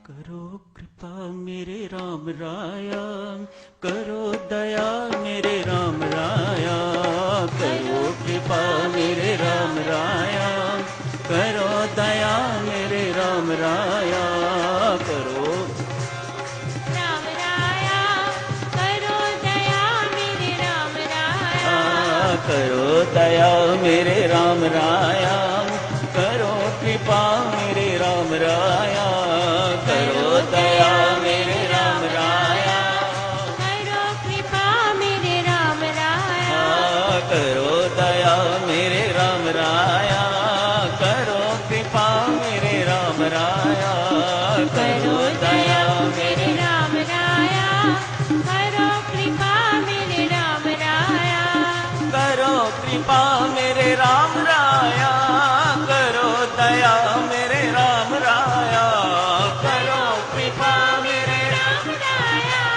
करो कृपा मेरे राम राया, करो दया मेरे राम राया, करो कृपा मेरे राम राया, करो दया मेरे राम राया, करो राम राया, करो दया मेरे राम राया, करो दया मेरे राम राया, करो कृपा मेरे राम राया, करो दया मेरे राम राया, करो कृपा मेरे राम राया, करो दया मेरे राम राया, करो कृपा मेरे राम राया, करो दया मेरे राम राया, करो कृपा मेरे राम राया, करो कृपा मेरे राम राया, करो दया मेरे राम राया, करो कृपा मेरे राम राया,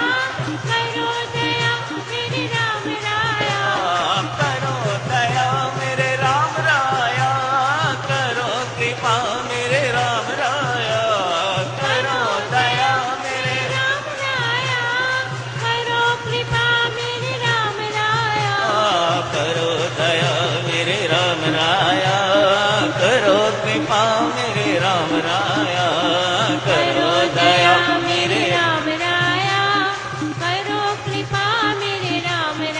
करो दया मेरे राम राया, करो दया मेरे राम राया, करो कृपा मेरे राम राया, करो दया मेरे राम राया, करो कृपा मेरे राम राया, करो दया मेरे राम राया, करो कृपा मेरे राम राया, करो दया मेरे राम राया, करो कृपा मेरे राम राया,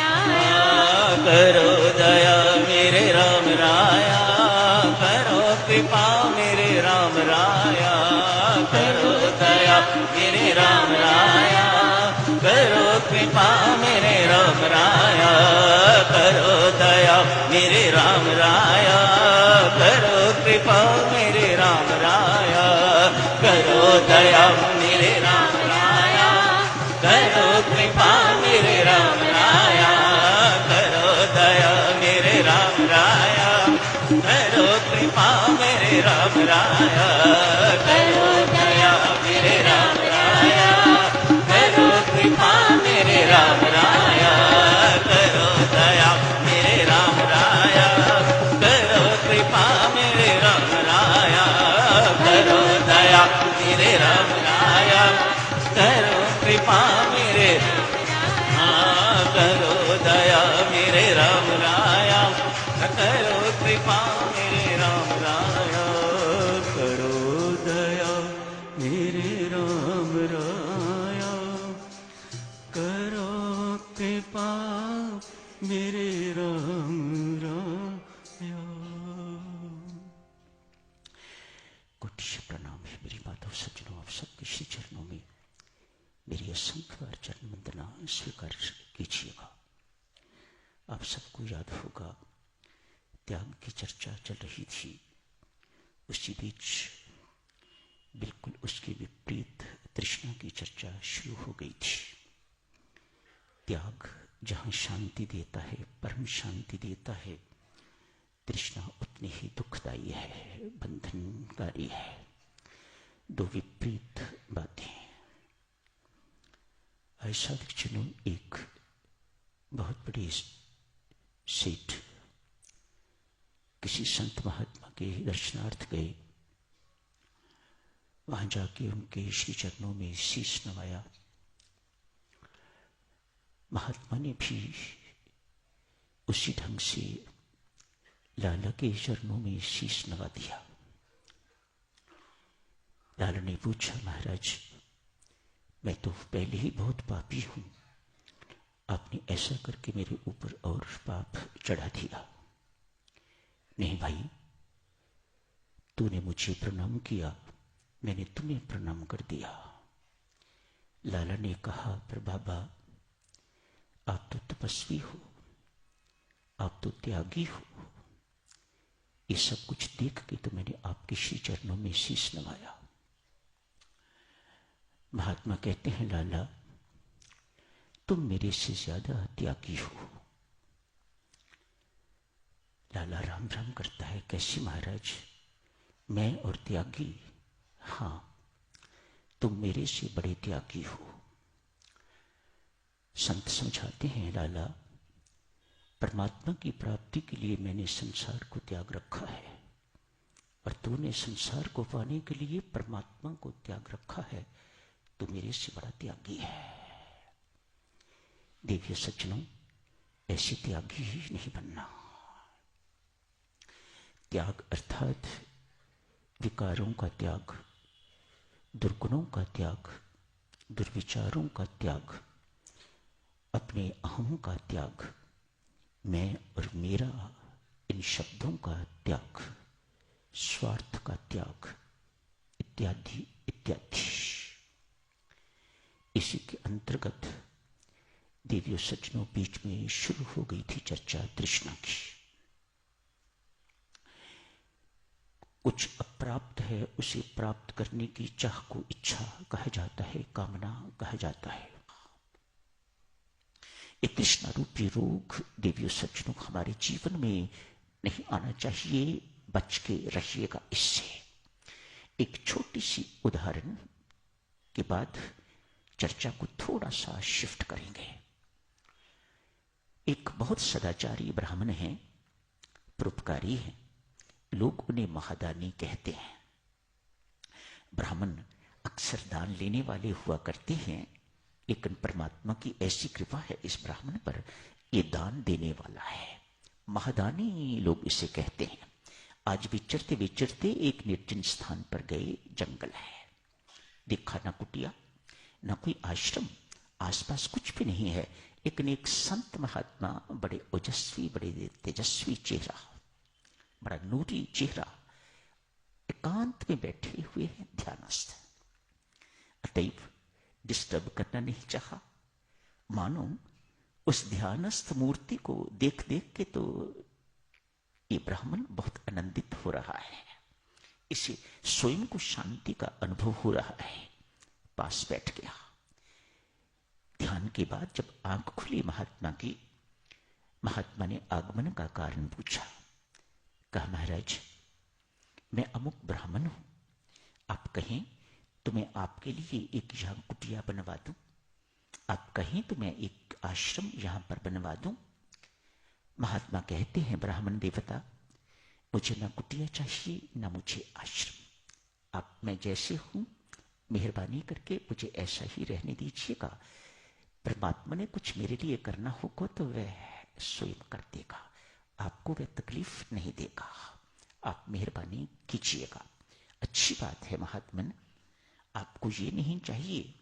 करो दया मेरे राम राया, करो कृपा मेरे राम राया, करो दया मेरे राम राया, करो कृपा मेरे राम राया, करो दया मेरे राम राया, करो कृपा मेरे राम राया, करो दया मेरे राम राया, करो कृपा मेरे राम राया, करो दया मेरे राम राया, करो कृपा मेरे राम राया, करो दया मेरे राम राया, करो कृपा मेरे राम राया, करो दया मेरे राम राया, करो कृपा मेरे राम राया, करो दया मेरे राम राया, करो कृपा मेरे करो दया मेरे राम राया, करो कृपा मेरे राम राया, करो दया मेरे राम राया, करो कृपा मेरे राम राया। कोटि प्रणाम है मेरी माधव सज्जनों, आप सबके श्री चरणों में मेरी असंख्य बार चरण वंदना स्वीकार कीजिएगा। आप सबको याद होगा त्याग की चर्चा चल रही थी, उसी बीच बिल्कुल उसके विपरीत तृष्णा की चर्चा शुरू हो गई थी। त्याग जहाँ शांति देता है, परम शांति देता है, तृष्णा उतनी ही दुखदायी है, बंधनकारी है। दो विपरीत बातें। ऐसा चुनो एक बहुत बड़ी सेठ किसी संत महात्मा के दर्शनार्थ गए, वहां जाके उनके श्री चरणों में शीश नवाया। महात्मा ने भी उसी ढंग से लाला के चरणों में शीश नवा दिया। लाला ने पूछा, महाराज मैं तो पहले ही बहुत पापी हूं, आपने ऐसा करके मेरे ऊपर और पाप चढ़ा दिया। नहीं भाई, तूने मुझे प्रणाम किया, मैंने तुम्हें प्रणाम कर दिया। लाला ने कहा, पर बाबा आप तो तपस्वी हो, आप तो त्यागी हो, ये सब कुछ देख के तो मैंने आपके श्री चरणों में शीश नवाया। महात्मा कहते हैं, लाला तुम मेरे से ज्यादा त्यागी हो। लाला राम राम करता है, कैसे महाराज, मैं और त्यागी? हाँ, तुम मेरे से बड़े त्यागी हो। संत समझाते हैं, लाला परमात्मा की प्राप्ति के लिए मैंने संसार को त्याग रखा है, और तूने संसार को पाने के लिए परमात्मा को त्याग रखा है, तू मेरे से बड़ा त्यागी है। देखिए सज्जनों, ऐसे त्यागी ही नहीं बनना। त्याग अर्थात विकारों का त्याग, दुर्गुणों का त्याग, दुर्विचारों का त्याग, अपने अहम का त्याग, मैं और मेरा इन शब्दों का त्याग, स्वार्थ का त्याग, इत्यादि इत्यादि। इसी के अंतर्गत देवियों सज्जनों बीच में शुरू हो गई थी चर्चा तृष्णा की। कुछ अप्राप्त है, उसे प्राप्त करने की चाह को इच्छा कहा जाता है, कामना कहा जाता है। ये तृष्णा रूपी रोग देवियों सज्जनों हमारे जीवन में नहीं आना चाहिए, बच के रहिएगा इससे। एक छोटी सी उदाहरण के बाद चर्चा को थोड़ा सा शिफ्ट करेंगे। एक बहुत सदाचारी ब्राह्मण हैं, परोपकारी हैं, लोग उन्हें महादानी कहते हैं। ब्राह्मण अक्सर दान लेने वाले हुआ करते हैं, लेकिन परमात्मा की ऐसी कृपा है इस ब्राह्मण पर, ये दान देने वाला है। महादानी लोग इसे कहते हैं। आज विचरते विचरते एक निर्जन स्थान पर गए, जंगल है, देखा ना कुटिया ना कोई आश्रम, आसपास कुछ भी नहीं है, लेकिन एक संत महात्मा, बड़े ओजस्वी, बड़े तेजस्वी चेहरा, बड़ा नूरी चेहरा, एकांत में बैठे हुए हैं, ध्यानस्थ। अतएव डिस्टर्ब करना नहीं चाहा। मानो उस ध्यानस्थ मूर्ति को देख देख के तो ये ब्राह्मण बहुत आनंदित हो रहा है, इसे स्वयं को शांति का अनुभव हो रहा है। पास बैठ गया। ध्यान के बाद जब आंख खुली महात्मा की, महात्मा ने आगमन का कारण पूछा। कहा, महाराज मैं अमुक ब्राह्मण हूं, आप कहें तो मैं आपके लिए एक यहां कुटिया बनवा दूं, आप कहें तो मैं एक आश्रम यहां पर बनवा दूं। महात्मा कहते हैं, ब्राह्मण देवता, मुझे ना कुटिया चाहिए ना मुझे आश्रम, आप मैं जैसे हूं मेहरबानी करके मुझे ऐसा ही रहने दीजिएगा। परमात्मा ने कुछ मेरे लिए करना होगा तो वह स्वयं कर देगा, आपको वह तकलीफ नहीं देगा, आप मेहरबानी कीजिएगा। अच्छी बात है महात्मन, आपको ये नहीं चाहिए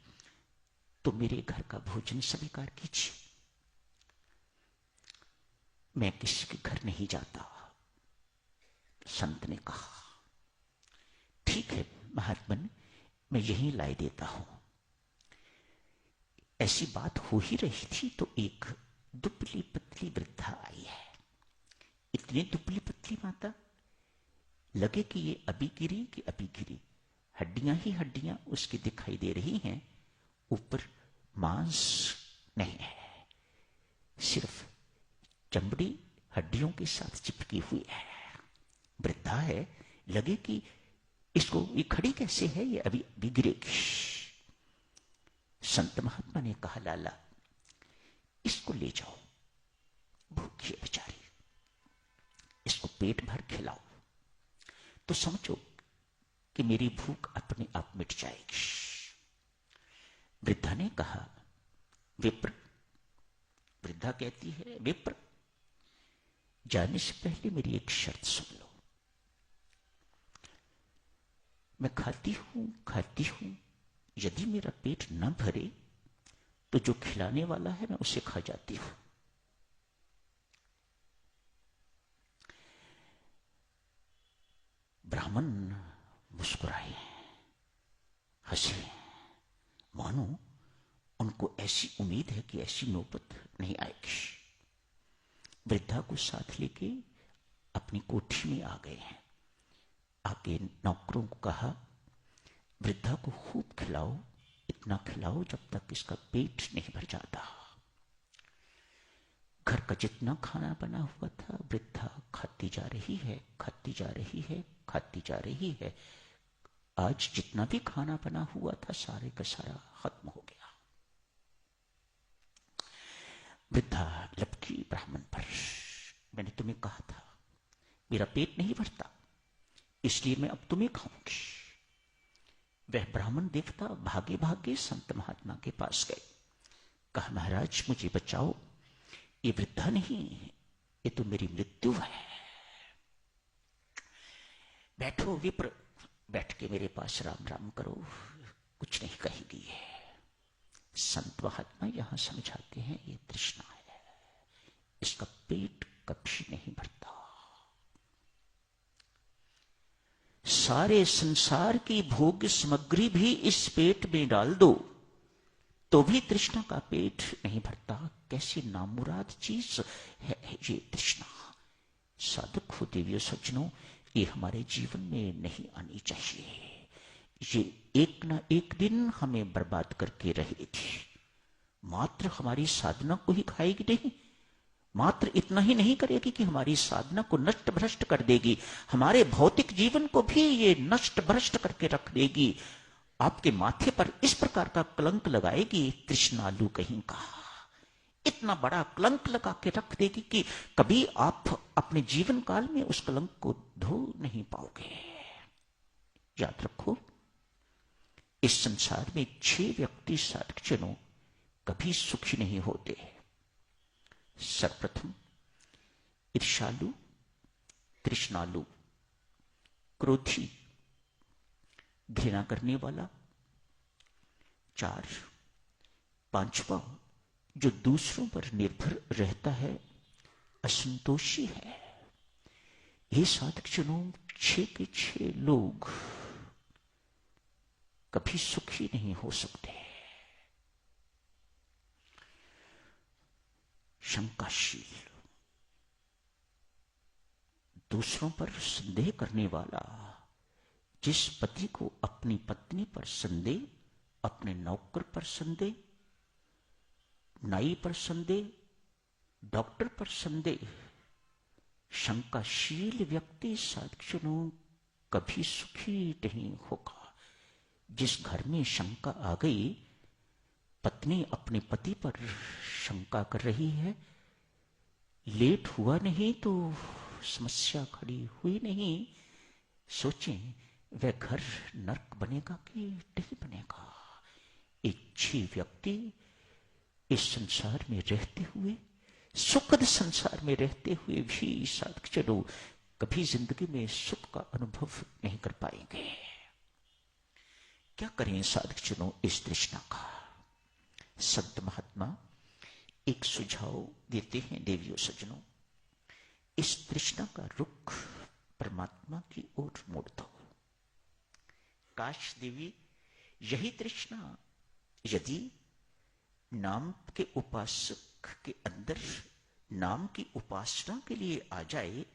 तो मेरे घर का भोजन स्वीकार कीजिए, मैं किसी के घर नहीं जाता। संत ने कहा, ठीक है महात्मन, मैं यहीं लाई देता हूं। ऐसी बात हो ही रही थी तो एक दुबली पतली वृद्धा आई है। इतनी दुबली पतली माता, लगे कि ये अभी गिरी कि अभी गिरी, हड्डियां ही हड्डियां उसकी दिखाई दे रही हैं, ऊपर मांस नहीं है, सिर्फ चमड़ी हड्डियों के साथ चिपकी हुई है। वृद्धा है, लगे कि इसको ये खड़ी कैसे है, ये अभी अभी गिरेगी। संत महात्मा ने कहा, लाला इसको ले जाओ, भूखी है बेचारी, इसको पेट भर खिलाओ तो समझो कि मेरी भूख अपने आप मिट जाएगी। वृद्धा ने कहा, विप्र, वृद्धा कहती है, विप्र जाने से पहले मेरी एक शर्त सुन लो। मैं खाती हूं, यदि मेरा पेट न भरे तो जो खिलाने वाला है मैं उसे खा जाती हूं। ब्राह्मण मुस्कुराए, हंसे, मानो उनको ऐसी उम्मीद है कि ऐसी नौबत नहीं आएगी। वृद्धा को साथ लेके अपनी कोठी में आ गए हैं। आके नौकरों को कहा, वृद्धा को खूब खिलाओ, इतना खिलाओ जब तक इसका पेट नहीं भर जाता। घर का जितना खाना बना हुआ था वृद्धा खाती जा रही है, खाती जा रही है, खाती जा रही है। आज जितना भी खाना बना हुआ था सारे का सारा खत्म हो गया। वृद्धा लपकी ब्राह्मण पर, मैंने तुम्हें कहा था मेरा पेट नहीं भरता, इसलिए मैं अब तुम्हें खाऊंगी। वह ब्राह्मण देवता भागे भागे संत महात्मा के पास गए। कहा, महाराज मुझे बचाओ, ये वृद्धा नहीं, ये तो मेरी मृत्यु है। बैठो विप्र, बैठ के मेरे पास राम राम करो, कुछ नहीं कहेगी है। संत महात्मा यहां समझाते हैं ये तृष्णा है, इसका पेट कभी नहीं भरता। सारे संसार की भोग्य सामग्री भी इस पेट में डाल दो तो भी तृष्णा का पेट नहीं भरता। कैसी नामुराद चीज है ये तृष्णा। साधक हो देवियों सज्जनों, ये हमारे जीवन में नहीं आनी चाहिए। ये एक ना एक दिन हमें बर्बाद करके रहेगी। मात्र हमारी साधना को ही खाएगी नहीं, मात्र इतना ही नहीं करेगी कि हमारी साधना को नष्ट भ्रष्ट कर देगी, हमारे भौतिक जीवन को भी ये नष्ट भ्रष्ट करके रख देगी। आपके माथे पर इस प्रकार का कलंक लगाएगी, तृष्णालु कहीं का। इतना बड़ा कलंक लगा के रख देगी कि कभी आप अपने जीवन काल में उस कलंक को धो नहीं पाओगे। याद रखो, इस संसार में 6 व्यक्ति साधकजनों कभी सुखी नहीं होते। सर्वप्रथम ईर्ष्यालु, तृष्णालु, क्रोधी, घृणा करने वाला। 4, 5वां जो दूसरों पर निर्भर रहता है, असंतोषी है। ये साधकजनों 6 के 6 लोग कभी सुखी नहीं हो सकते। शंकाशील, दूसरों पर संदेह करने वाला। जिस पति को अपनी पत्नी पर संदेह, अपने नौकर पर संदेह, नाई पर संदेह, डॉक्टर पर संदेह, शंकाशील व्यक्ति साधकजनों कभी सुखी नहीं होगा। जिस घर में शंका आ गई, पत्नी अपने पति पर शंका कर रही है, लेट हुआ नहीं तो समस्या खड़ी हुई नहीं, सोचें वह घर नरक बनेगा कि नहीं बनेगा। इच्छी व्यक्ति इस संसार में रहते हुए, सुखद संसार में रहते हुए भी साधकजनों कभी जिंदगी में सुख का अनुभव नहीं कर पाएंगे। क्या करें साधकजनों इस तृष्णा का? संत महात्मा एक सुझाव देते हैं देवियों सज्जनों, इस तृष्णा का रुख परमात्मा की ओर मोड़ दो। काश देवी यही तृष्णा यदि नाम के उपासक के अंदर नाम की उपासना के लिए आ जाए,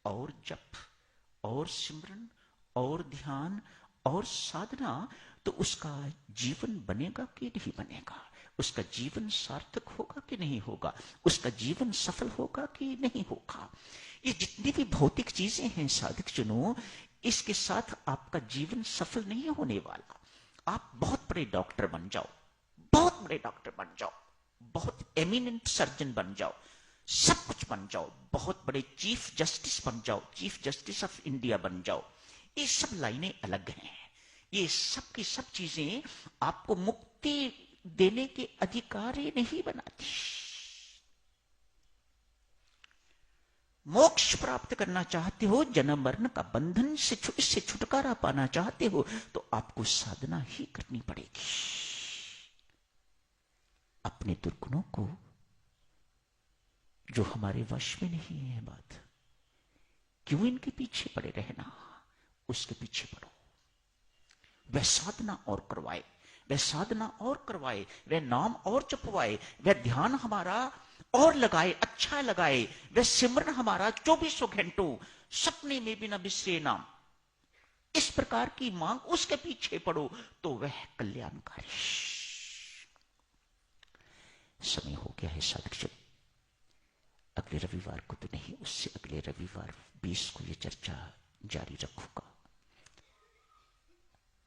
और जप और सिमरन और ध्यान और साधना, तो उसका जीवन बनेगा कि नहीं बनेगा, उसका जीवन सार्थक होगा कि नहीं होगा, उसका जीवन सफल होगा कि नहीं होगा। ये जितनी भी भौतिक चीजें हैं साधकजनों, इसके साथ आपका जीवन सफल नहीं होने वाला। आप बहुत बड़े डॉक्टर बन जाओ, बहुत बड़े डॉक्टर बन जाओ, बहुत एमिनेंट सर्जन बन जाओ, सब कुछ बन जाओ, बहुत बड़े चीफ जस्टिस बन जाओ, चीफ जस्टिस ऑफ इंडिया बन जाओ, ये सब लाइनें अलग हैं। ये सब की सब चीजें आपको मुक्ति देने के अधिकारी नहीं बनाती। मोक्ष प्राप्त करना चाहते हो, जन्म मरण का बंधन से इससे छुटकारा पाना चाहते हो, तो आपको साधना ही करनी पड़ेगी। अपने दुर्गुणों को जो हमारे वश में नहीं है, बात क्यों इनके पीछे पड़े रहना, उसके पीछे पड़ो। वह साधना और करवाए, वह साधना और करवाए, वह नाम और जपवाए, वह ध्यान हमारा और लगाए, अच्छा लगाए, वह सिमरन हमारा 24 घंटों सपने में भी न बिसरे नाम, इस प्रकार की मांग उसके पीछे पड़ो, तो वह कल्याणकारी। समय हो गया है साधक, अगले रविवार को तो नहीं, उससे अगले रविवार 20 को यह चर्चा जारी रखूंगा।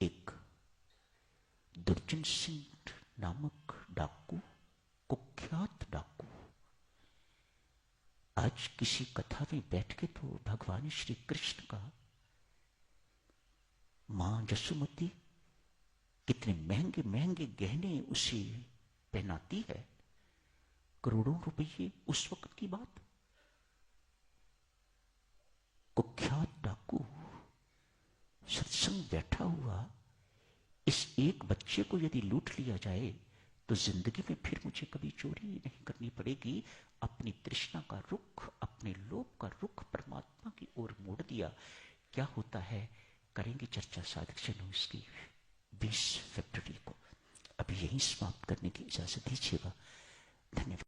एक दुर्जन सिंह नामक डाकू, कुख्यात डाकू, आज किसी कथा में बैठ के तो भगवान श्री कृष्ण का मां जसुमती कितने महंगे महंगे गहने उसे पहनाती है, करोड़ों रुपये उस वक्त की बात। कुख्यात डाकू सत्संग बैठा हुआ, इस एक बच्चे को यदि लूट लिया जाए तो जिंदगी में फिर मुझे कभी चोरी नहीं करनी पड़ेगी। अपनी तृष्णा का रुख, अपने लोभ का रुख परमात्मा की ओर मोड़ दिया। क्या होता है करेंगे चर्चा साधक जनों इसकी 20 फरवरी को। अभी यहीं समाप्त करने की इजाजत दीजिएगा। धन्यवाद।